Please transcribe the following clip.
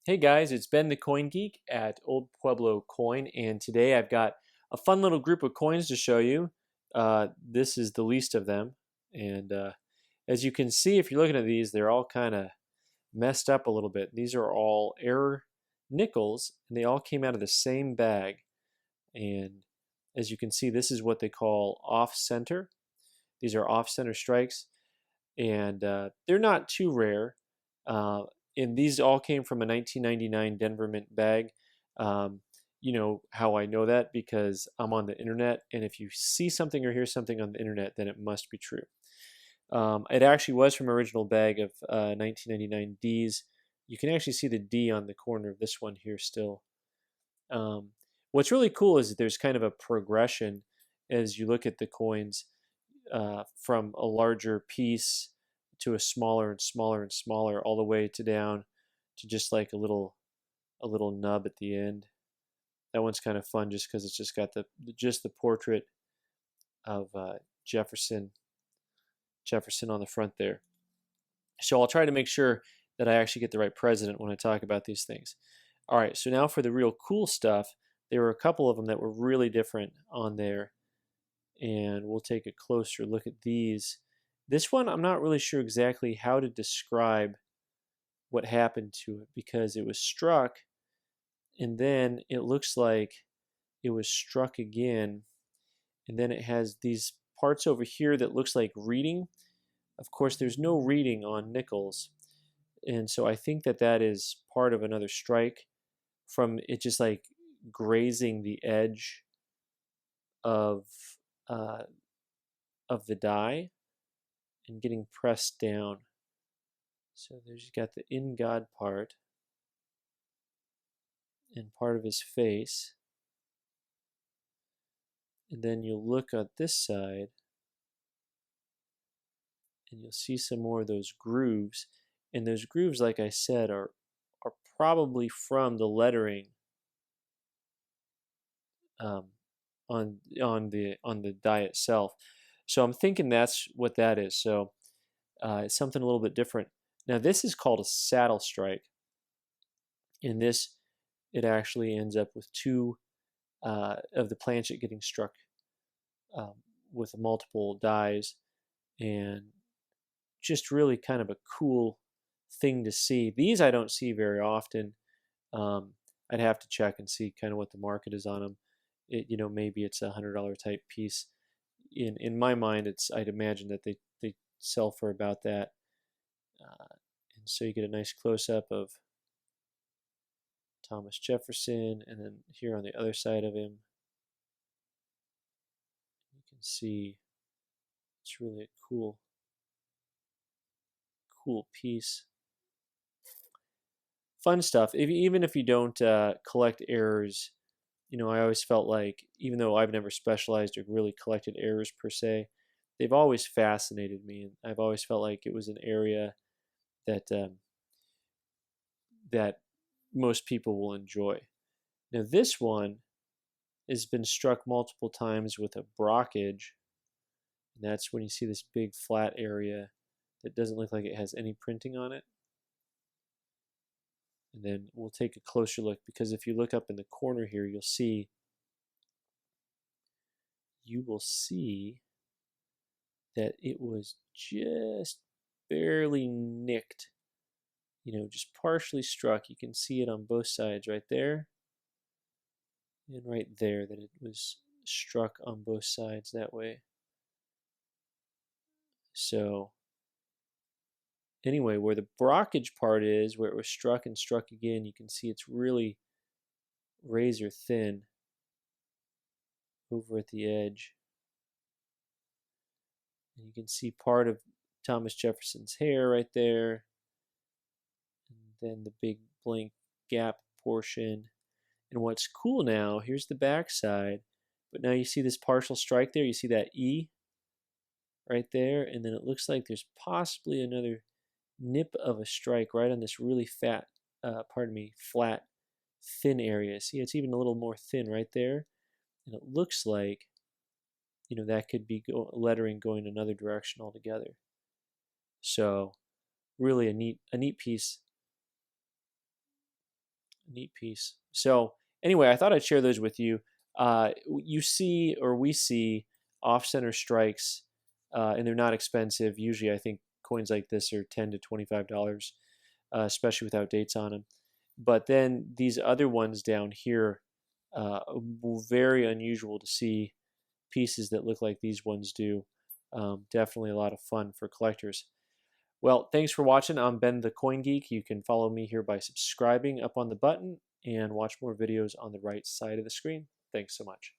Hey guys, it's Ben the Coin Geek at Old Pueblo Coin, and today I've got a fun little group of coins to show you. This is the least of them, and as you can see, if you're looking at these, they're all kind of messed up a little bit. These are all error nickels, and they all came out of the same bag. And as you can see, this is what they call off-center. These are off-center strikes, and they're not too rare. Uh, and these all came from a 1999 Denver Mint bag. Um, you know how I know that? Because I'm on the internet, and if you see something or hear something on the internet, then it must be true. It actually was from an original bag of 1999 Ds. You can actually see the D on the corner of this one here still. Um, what's really cool is that there's kind of a progression as you look at the coins from a larger piece to a smaller and smaller and smaller, all the way to down to just like a little nub at the end. That one's kind of fun just because it's just got the portrait of Jefferson on the front there. So I'll try to make sure that I actually get the right president when I talk about these things. All right, so now for the real cool stuff, there were a couple of them that were really different on there, and we'll take a closer look at these. This one, I'm not really sure exactly how to describe what happened to it because it was struck and then it looks like it was struck again, and then it has these parts over here that looks like reading. Of course, there's no reading on nickels, and so I think that that is part of another strike from it just like grazing the edge of uh, of the die and getting pressed down. So there's you got the in God part and part of his face. And then you'll look at this side and you'll see some more of those grooves. And those grooves, like I said, are probably from the lettering um, on the die itself. So I'm thinking that's what that is. So it's something a little bit different. Now this is called a saddle strike. In this, it actually ends up with two of the planchet getting struck um, with multiple dies, and just really kind of a cool thing to see. These I don't see very often. Um, I'd have to check and see kind of what the market is on them. Maybe it's $100 type piece. In my mind, I'd imagine that they sell for about that. And so you get a nice close up of Thomas Jefferson, and then here on the other side of him, you can see it's really a cool piece. Fun stuff. Even if you don't collect errors, I always felt like, even though I've never specialized or really collected errors per se, they've always fascinated me, and I've always felt like it was an area that most people will enjoy. Now this one has been struck multiple times with a brockage, and that's when you see this big flat area that doesn't look like it has any printing on it. And then we'll take a closer look, because if you look up in the corner here, you will see that it was just barely nicked, just partially struck. You can see it on both sides right there and right there, that it was struck on both sides that way. So anyway, where the brockage part is, where it was struck and struck again, you can see it's really razor thin over at the edge. And you can see part of Thomas Jefferson's hair right there, and then the big blank gap portion. And what's cool now, here's the back side, but now you see this partial strike there. You see that E right there, and then it looks like there's possibly another nip of a strike right on this really flat, thin area. See, it's even a little more thin right there, and it looks like, that could be lettering going another direction altogether. So really a neat piece. Neat piece. So anyway, I thought I'd share those with you. You see, or we see, off-center strikes, and they're not expensive. Usually, I think coins like this are $10 to $25, especially without dates on them. But then these other ones down here, very unusual to see pieces that look like these ones do. Definitely a lot of fun for collectors. Well, thanks for watching. I'm Ben the Coin Geek. You can follow me here by subscribing up on the button and watch more videos on the right side of the screen. Thanks so much.